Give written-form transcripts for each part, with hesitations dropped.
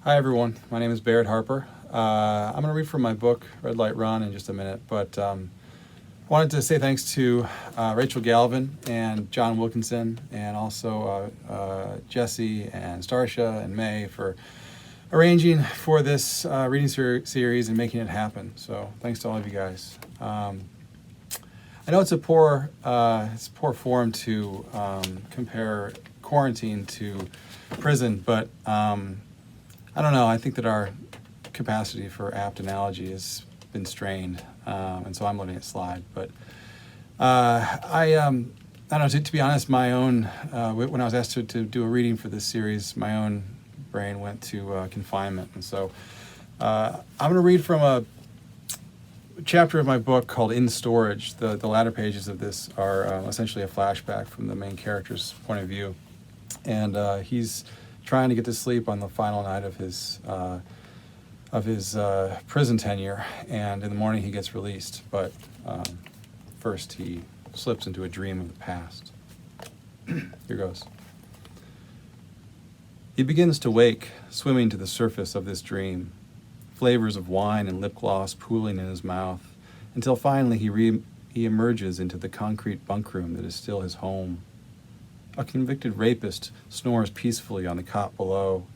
Hi everyone, my name is Baird Harper. I'm going to read from my book, Red Light Run, in just a minute, but wanted to say thanks to Rachel Galvin and John Wilkinson, and also Jesse and Starsha and May for arranging for this reading series and making it happen. So thanks to all of you guys. I know it's poor form to compare quarantine to prison, but I don't know. I think that our capacity for apt analogy has been strained, and so I'm letting it slide. But I don't know. To be honest, my own when I was asked to do a reading for this series, my own brain went to confinement, and so I'm going to read from a chapter of my book called "In Storage." The latter pages of this are essentially a flashback from the main character's point of view, and he's trying to get to sleep on the final night of his prison tenure, and in the morning he gets released. But first he slips into a dream of the past. Here goes. He begins to wake, swimming to the surface of this dream, flavors of wine and lip gloss pooling in his mouth, until finally he emerges into the concrete bunk room that is still his home. A convicted rapist snores peacefully on the cot below.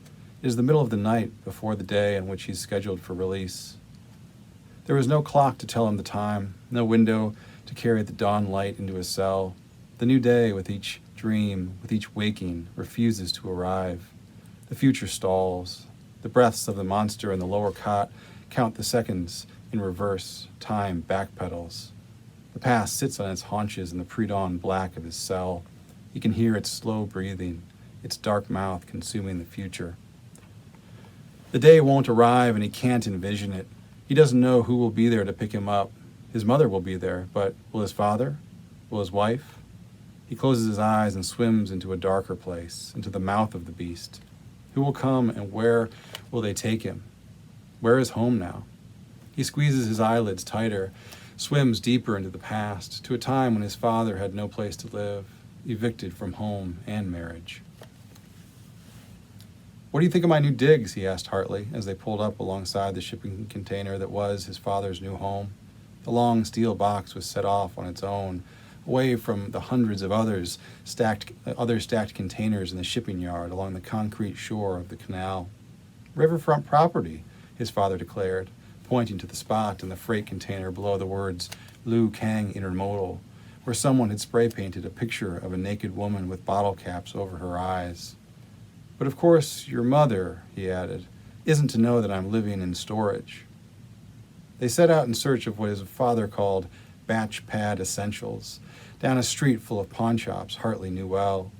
It is the middle of the night before the day on which he's scheduled for release. There is no clock to tell him the time, no window to carry the dawn light into his cell. The new day, with each dream, with each waking, refuses to arrive. The future stalls. The breaths of the monster in the lower cot count the seconds in reverse. Time backpedals. The past sits on its haunches in the pre-dawn black of his cell. He can hear its slow breathing, its dark mouth consuming the future. The day won't arrive and he can't envision it. He doesn't know who will be there to pick him up. His mother will be there, but will his father? Will his wife? He closes his eyes and swims into a darker place, into the mouth of the beast. Who will come and where will they take him? Where is home now? He squeezes his eyelids tighter, swims deeper into the past, to a time when his father had no place to live, evicted from home and marriage. "What do you think of my new digs?" he asked Hartley as they pulled up alongside the shipping container that was his father's new home. The long steel box was set off on its own, away from the hundreds of other stacked containers in the shipping yard along the concrete shore of the canal. "Riverfront property," his father declared, pointing to the spot in the freight container below the words Liu Kang Intermodal, where someone had spray-painted a picture of a naked woman with bottle caps over her eyes. "But of course, your mother," he added, "isn't to know that I'm living in storage." They set out in search of what his father called batch pad essentials, down a street full of pawnshops Hartley knew well.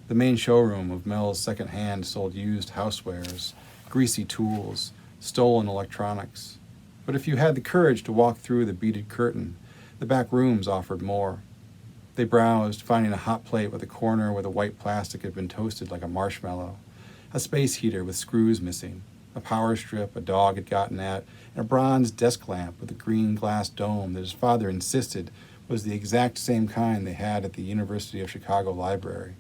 The main showroom of Mel's second-hand sold used housewares, greasy tools, stolen electronics. But if you had the courage to walk through the beaded curtain, the back rooms offered more. They browsed, finding a hot plate with a corner where the white plastic had been toasted like a marshmallow, a space heater with screws missing, a power strip a dog had gotten at, and a bronze desk lamp with a green glass dome that his father insisted was the exact same kind they had at the University of Chicago library.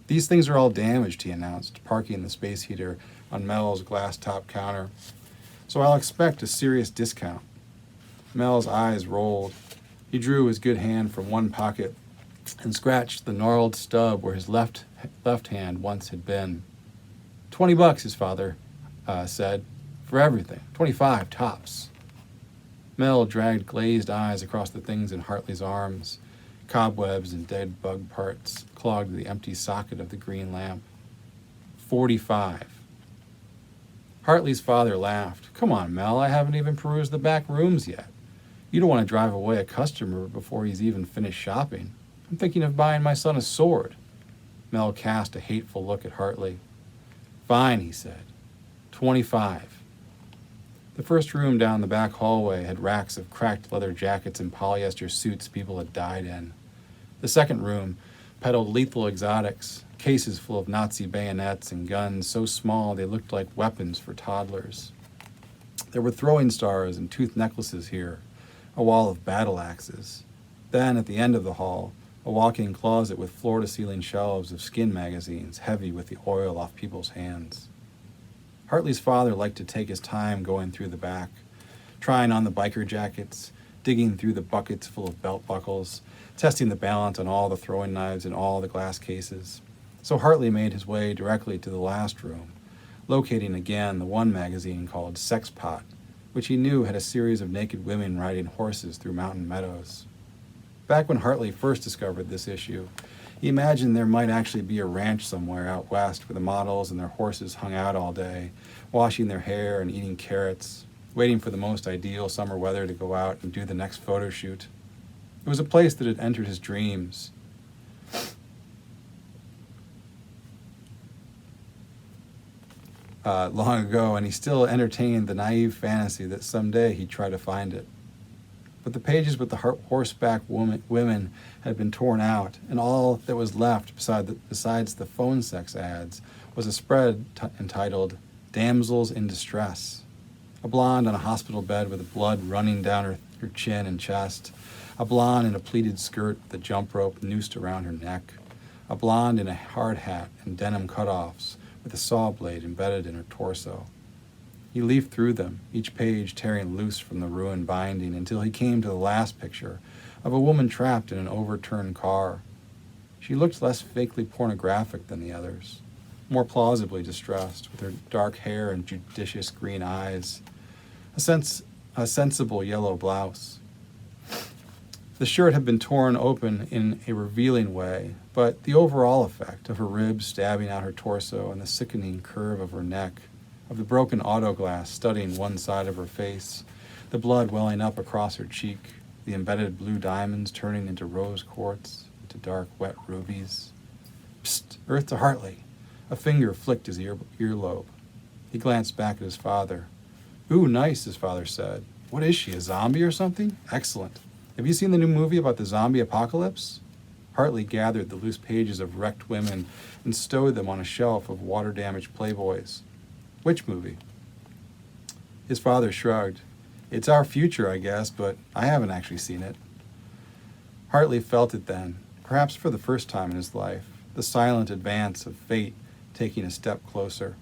"These things are all damaged," he announced, parking the space heater on Mel's glass-top counter. "So I'll expect a serious discount." Mel's eyes rolled. He drew his good hand from one pocket and scratched the gnarled stub where his left hand once had been. $20, his father said, "for everything. 25 tops." Mel dragged glazed eyes across the things in Hartley's arms. Cobwebs and dead bug parts clogged the empty socket of the green lamp. 45. Hartley's father laughed. "Come on, Mel, I haven't even perused the back rooms yet. You don't want to drive away a customer before he's even finished shopping. I'm thinking of buying my son a sword." Mel cast a hateful look at Hartley. "Fine," he said. 25. The first room down the back hallway had racks of cracked leather jackets and polyester suits people had died in. The second room peddled lethal exotics, cases full of Nazi bayonets and guns so small they looked like weapons for toddlers. There were throwing stars and tooth necklaces here, a wall of battle axes. Then, at the end of the hall, a walk-in closet with floor-to-ceiling shelves of skin magazines heavy with the oil off people's hands. Hartley's father liked to take his time going through the back, trying on the biker jackets, digging through the buckets full of belt buckles, testing the balance on all the throwing knives in all the glass cases. So Hartley made his way directly to the last room, locating again the one magazine called Sex Pot, which he knew had a series of naked women riding horses through mountain meadows. Back when Hartley first discovered this issue, he imagined there might actually be a ranch somewhere out west where the models and their horses hung out all day, washing their hair and eating carrots, waiting for the most ideal summer weather to go out and do the next photo shoot. It was a place that had entered his dreams. Long ago, and he still entertained the naive fantasy that someday he'd try to find it. But the pages with the horseback women had been torn out, and all that was left besides the phone sex ads was a spread entitled Damsels in Distress. A blonde on a hospital bed with blood running down her chin and chest, a blonde in a pleated skirt with a jump rope noosed around her neck, a blonde in a hard hat and denim cutoffs with a saw blade embedded in her torso. He leafed through them, each page tearing loose from the ruined binding, until he came to the last picture of a woman trapped in an overturned car. She looked less fakely pornographic than the others, more plausibly distressed, with her dark hair and judicious green eyes, a sensible yellow blouse. The shirt had been torn open in a revealing way, but the overall effect of her ribs stabbing out her torso and the sickening curve of her neck, of the broken autoglass studding one side of her face, the blood welling up across her cheek, the embedded blue diamonds turning into rose quartz, into dark, wet rubies. Psst, Earth to Hartley. A finger flicked his earlobe. He glanced back at his father. Ooh, nice, his father said. What is she, a zombie or something? Excellent. Have you seen the new movie about the zombie apocalypse? Hartley gathered the loose pages of wrecked women and stowed them on a shelf of water-damaged Playboys. Which movie? His father shrugged. It's our future, I guess, but I haven't actually seen it. Hartley felt it then, perhaps for the first time in his life, the silent advance of fate taking a step closer.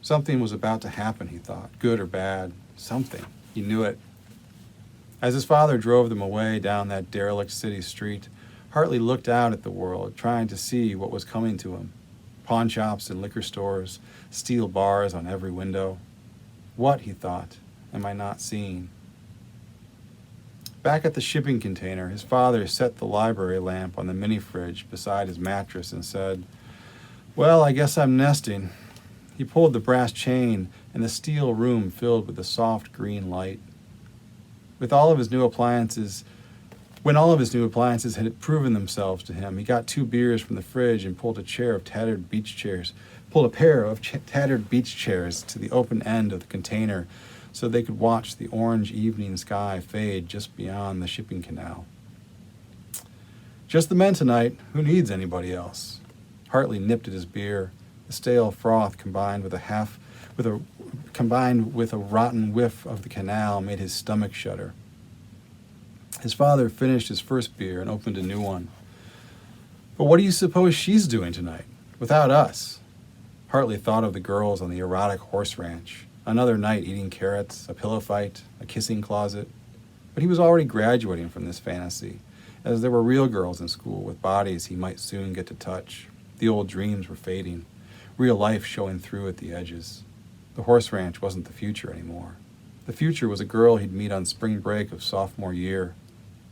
Something was about to happen, he thought, good or bad. Something. He knew it. As his father drove them away down that derelict city street, Hartley looked out at the world, trying to see what was coming to him. Pawn shops and liquor stores, steel bars on every window. What, he thought, am I not seeing? Back at the shipping container, his father set the library lamp on the mini-fridge beside his mattress and said, Well, I guess I'm nesting. He pulled the brass chain, and the steel room filled with a soft green light. When all of his new appliances had proven themselves to him, he got 2 beers from the fridge and pulled a pair of tattered beach chairs to the open end of the container so they could watch the orange evening sky fade just beyond the shipping canal. Just the men tonight. Who needs anybody else? Hartley nipped at his beer. The stale froth combined with a rotten whiff of the canal made his stomach shudder. His father finished his first beer and opened a new one. But what do you suppose she's doing tonight, without us? Hartley thought of the girls on the erotic horse ranch, another night eating carrots, a pillow fight, a kissing closet. But he was already graduating from this fantasy, as there were real girls in school with bodies he might soon get to touch. The old dreams were fading, real life showing through at the edges. The horse ranch wasn't the future anymore. The future was a girl he'd meet on spring break of sophomore year,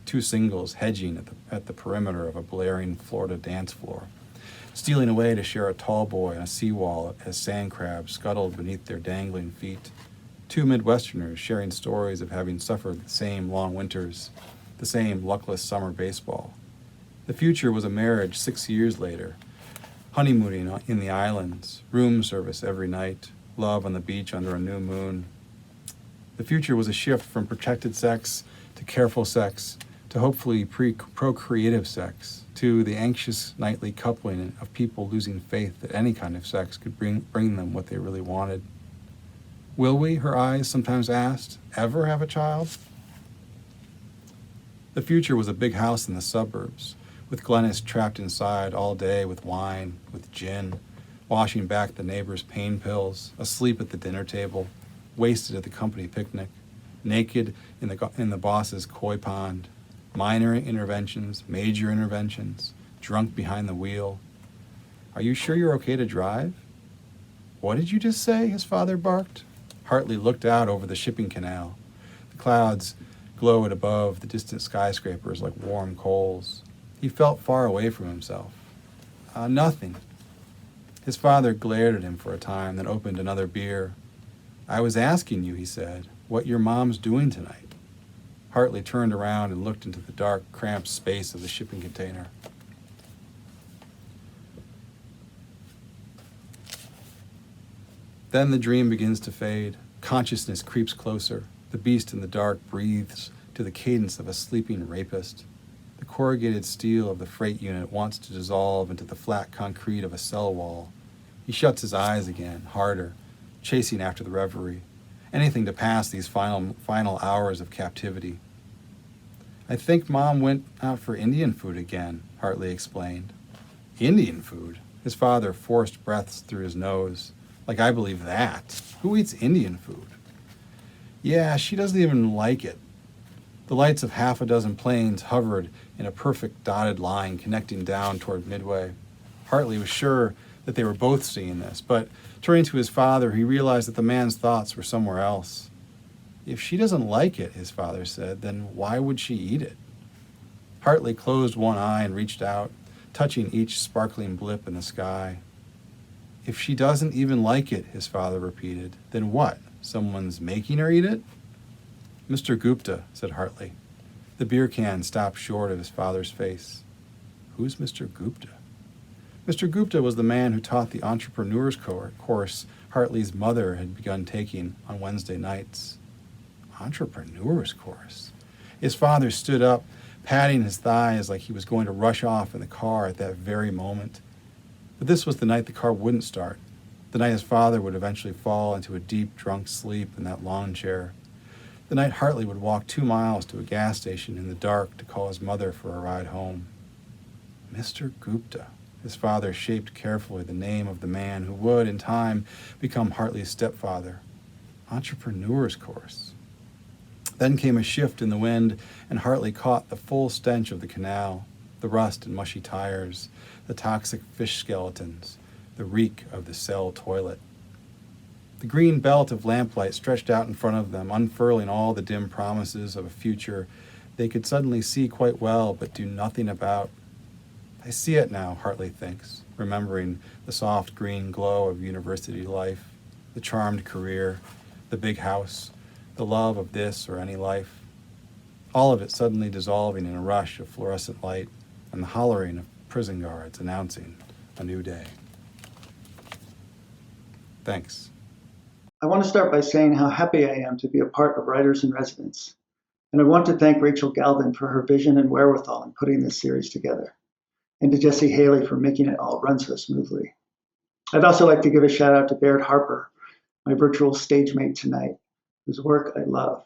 2 singles hedging at the perimeter of a blaring Florida dance floor, stealing away to share a tall boy on a seawall as sand crabs scuttled beneath their dangling feet. 2 Midwesterners sharing stories of having suffered the same long winters, the same luckless summer baseball. The future was a marriage 6 years later, honeymooning in the islands, room service every night, love on the beach under a new moon. The future was a shift from protected sex to careful sex to hopefully procreative sex to the anxious nightly coupling of people losing faith that any kind of sex could bring them what they really wanted. Will we, her eyes sometimes asked, ever have a child? The future was a big house in the suburbs, with Glennis trapped inside all day with wine, with gin, washing back the neighbor's pain pills, asleep at the dinner table, wasted at the company picnic, naked in the boss's koi pond, minor interventions, major interventions, drunk behind the wheel. Are you sure you're okay to drive? What did you just say? His father barked. Hartley looked out over the shipping canal. The clouds glowed above the distant skyscrapers like warm coals. He felt far away from himself. Nothing. His father glared at him for a time, then opened another beer. I was asking you, he said, what your mom's doing tonight. Hartley turned around and looked into the dark, cramped space of the shipping container. Then the dream begins to fade. Consciousness creeps closer. The beast in the dark breathes to the cadence of a sleeping rapist. The corrugated steel of the freight unit wants to dissolve into the flat concrete of a cell wall. He shuts his eyes again, harder, chasing after the reverie. Anything to pass these final hours of captivity. I think Mom went out for Indian food again, Hartley explained. Indian food? His father forced breaths through his nose. Like I believe that. Who eats Indian food? Yeah, she doesn't even like it. The lights of half a dozen planes hovered in a perfect dotted line connecting down toward Midway. Hartley was sure that they were both seeing this, but turning to his father, he realized that the man's thoughts were somewhere else. If she doesn't like it, his father said, then why would she eat it? Hartley closed one eye and reached out, touching each sparkling blip in the sky. If she doesn't even like it, his father repeated, then what? Someone's making her eat it? Mr. Gupta, said Hartley. The beer can stopped short of his father's face. Who's Mr. Gupta? Mr. Gupta was the man who taught the entrepreneur's course Hartley's mother had begun taking on Wednesday nights. Entrepreneur's course? His father stood up, patting his thighs like he was going to rush off in the car at that very moment. But this was the night the car wouldn't start, the night his father would eventually fall into a deep, drunk sleep in that lawn chair, the night Hartley would walk 2 miles to a gas station in the dark to call his mother for a ride home. Mr. Gupta. His father shaped carefully the name of the man who would, in time, become Hartley's stepfather. Entrepreneur's course. Then came a shift in the wind, and Hartley caught the full stench of the canal, the rust and mushy tires, the toxic fish skeletons, the reek of the cell toilet. The green belt of lamplight stretched out in front of them, unfurling all the dim promises of a future they could suddenly see quite well but do nothing about. I see it now, Hartley thinks, remembering the soft green glow of university life, the charmed career, the big house, the love of this or any life. All of it suddenly dissolving in a rush of fluorescent light and the hollering of prison guards announcing a new day. Thanks. I want to start by saying how happy I am to be a part of Writers in Residence. And I want to thank Rachel Galvin for her vision and wherewithal in putting this series together, and to Jesse Haley for making it all run so smoothly. I'd also like to give a shout out to Baird Harper, my virtual stage mate tonight, whose work I love.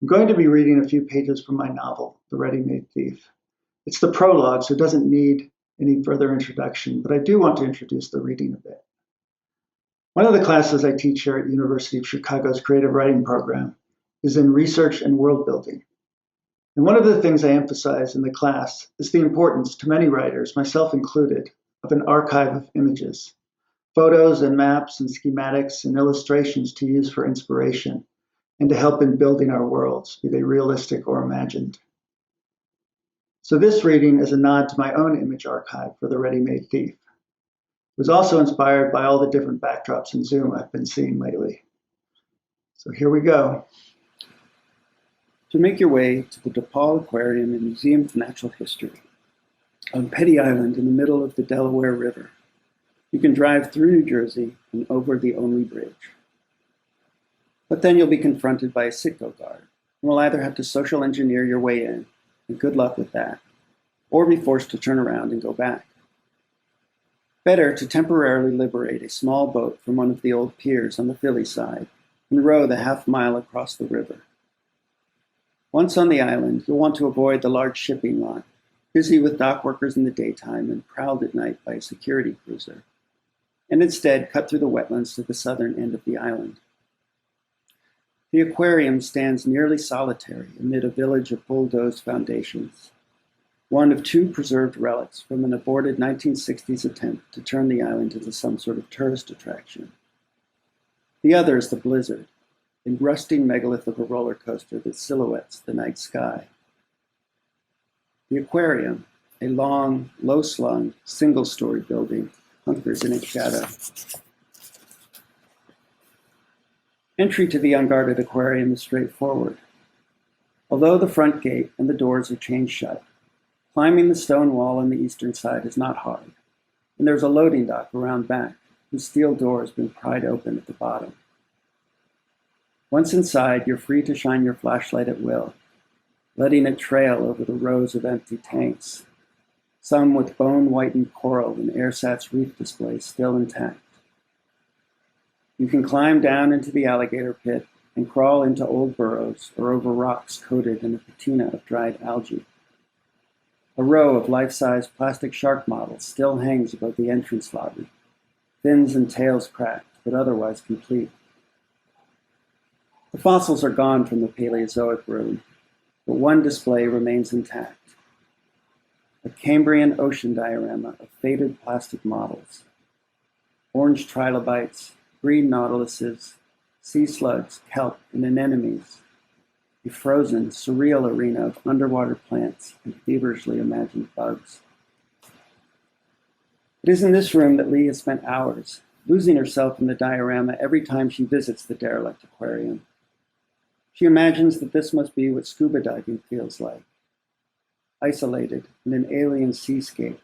I'm going to be reading a few pages from my novel, The Ready-Made Thief. It's the prologue, so it doesn't need any further introduction, but I do want to introduce the reading a bit. One of the classes I teach here at University of Chicago's creative writing program is in research and world building. And one of the things I emphasize in the class is the importance to many writers, myself included, of an archive of images, photos and maps and schematics and illustrations to use for inspiration and to help in building our worlds, be they realistic or imagined. So this reading is a nod to my own image archive for The Ready-Made Thief. It was also inspired by all the different backdrops in Zoom I've been seeing lately. So here we go. To make your way to the DePaul Aquarium and Museum of Natural History on Petty Island in the middle of the Delaware River, you can drive through New Jersey and over the Only Bridge. But then you'll be confronted by a Citgo guard and will either have to social engineer your way in, and good luck with that, or be forced to turn around and go back. Better to temporarily liberate a small boat from one of the old piers on the Philly side and row the half-mile across the river. Once on the island, you'll want to avoid the large shipping lot, busy with dock workers in the daytime and prowled at night by a security cruiser. and instead cut through the wetlands to the southern end of the island. The aquarium stands nearly solitary amid a village of bulldozed foundations, one of two preserved relics from an aborted 1960s attempt to turn the island into some sort of tourist attraction. The other is the blizzard, a rusting megalith of a roller coaster that silhouettes the night sky. The aquarium, a long, low-slung, single-story building, hunkers in its shadow. Entry to the unguarded aquarium is straightforward. Although the front gate and the doors are chained shut, climbing the stone wall on the eastern side is not hard, and there's a loading dock around back, whose steel door has been pried open at the bottom. Once inside, you're free to shine your flashlight at will, letting it trail over the rows of empty tanks, some with bone-whitened coral and airsats reef displays still intact. You can climb down into the alligator pit and crawl into old burrows or over rocks coated in a patina of dried algae. A row of life-size plastic shark models still hangs above the entrance lobby, fins and tails cracked, but otherwise complete. The fossils are gone from the Paleozoic Room, but one display remains intact. A Cambrian ocean diorama of faded plastic models. Orange trilobites, green nautiluses, sea slugs, kelp, and anemones. A frozen, surreal arena of underwater plants and feverishly imagined bugs. It is in this room that Lee has spent hours, losing herself in the diorama every time she visits the derelict aquarium. She imagines that this must be what scuba diving feels like, isolated in an alien seascape.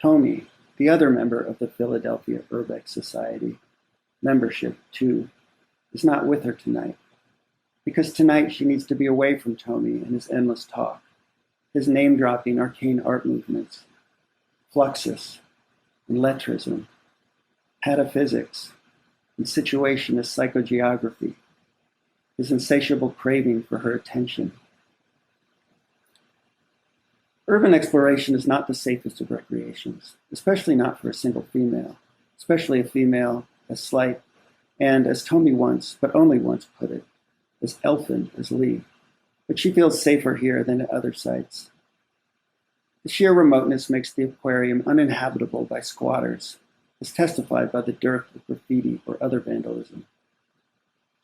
Tommy, the other member of the Philadelphia Urbex Society, membership too, is not with her tonight, because tonight she needs to be away from Tommy and his endless talk, his name-dropping arcane art movements, fluxus and lettrism, pataphysics, and situationist psychogeography, his insatiable craving for her attention. Urban exploration is not the safest of recreations, especially not for a single female, especially a female as slight and, as Tommy once, but only once, put it, as elfin as Lee. But she feels safer here than at other sites. The sheer remoteness makes the aquarium uninhabitable by squatters, as testified by the dearth of graffiti or other vandalism.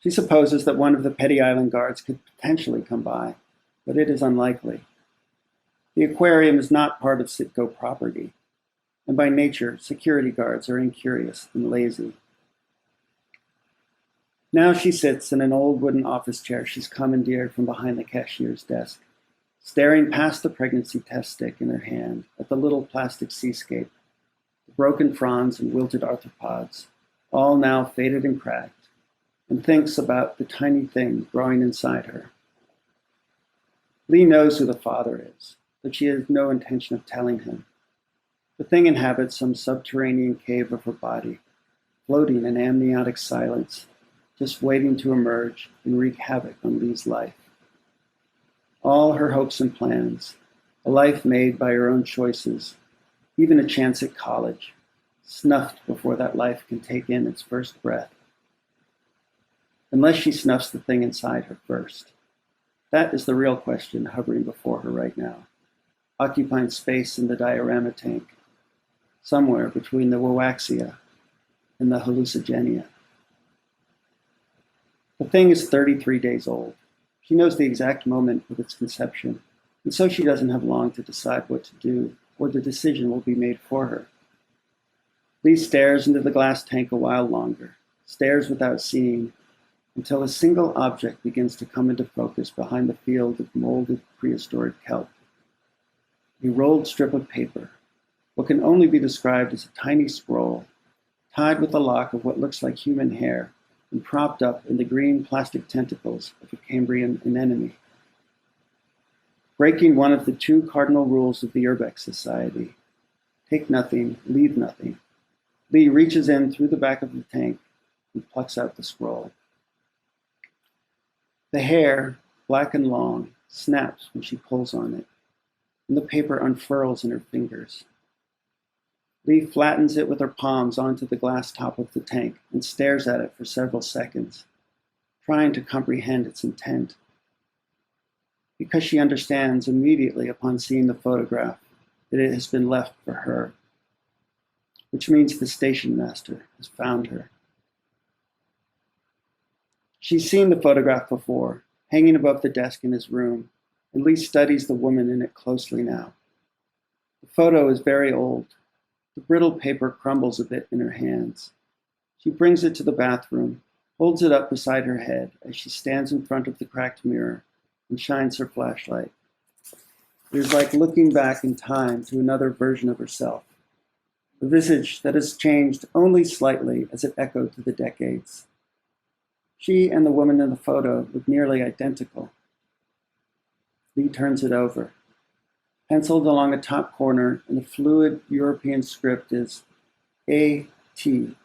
She supposes that one of the petty island guards could potentially come by, but it is unlikely. The aquarium is not part of Sitco property, and by nature, security guards are incurious and lazy. Now she sits in an old wooden office chair she's commandeered from behind the cashier's desk, staring past the pregnancy test stick in her hand at the little plastic seascape, the broken fronds and wilted arthropods, all now faded and cracked, and thinks about the tiny thing growing inside her. Lee knows who the father is, but she has no intention of telling him. The thing inhabits some subterranean cave of her body, floating in amniotic silence, just waiting to emerge and wreak havoc on Lee's life. All her hopes and plans, a life made by her own choices, even a chance at college, snuffed before that life can take in its first breath. Unless she snuffs the thing inside her first. That is the real question hovering before her right now, occupying space in the diorama tank, somewhere between the Wawaxia and the hallucigenia. The thing is 33 days old. She knows the exact moment of its conception, and so she doesn't have long to decide what to do, or the decision will be made for her. Lee stares into the glass tank a while longer, stares without seeing, until a single object begins to come into focus behind the field of molded prehistoric kelp. A rolled strip of paper, what can only be described as a tiny scroll, tied with a lock of what looks like human hair and propped up in the green plastic tentacles of a Cambrian anemone. Breaking one of the two cardinal rules of the Urbex Society, take nothing, leave nothing, Lee reaches in through the back of the tank and plucks out the scroll. The hair, black and long, snaps when she pulls on it, and the paper unfurls in her fingers. Lee flattens it with her palms onto the glass top of the tank and stares at it for several seconds, trying to comprehend its intent. Because she understands immediately upon seeing the photograph that it has been left for her, which means the station master has found her. She's seen the photograph before, hanging above the desk in his room, and Lee studies the woman in it closely now. The photo is very old. The brittle paper crumbles a bit in her hands. She brings it to the bathroom, holds it up beside her head as she stands in front of the cracked mirror and shines her flashlight. It is like looking back in time to another version of herself, a visage that has changed only slightly as it echoed through the decades. She and the woman in the photo look nearly identical. Lee turns it over. Penciled along a top corner in a fluid European script is A.T.,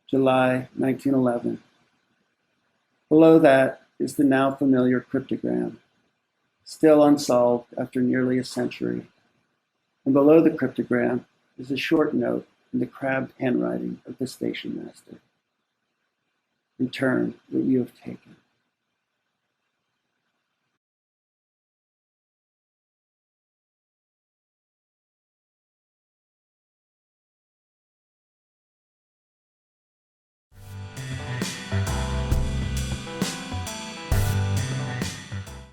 July 1911. Below that is the now familiar cryptogram, still unsolved after nearly a century. And below the cryptogram is a short note in the crabbed handwriting of the station master. Return what you have taken.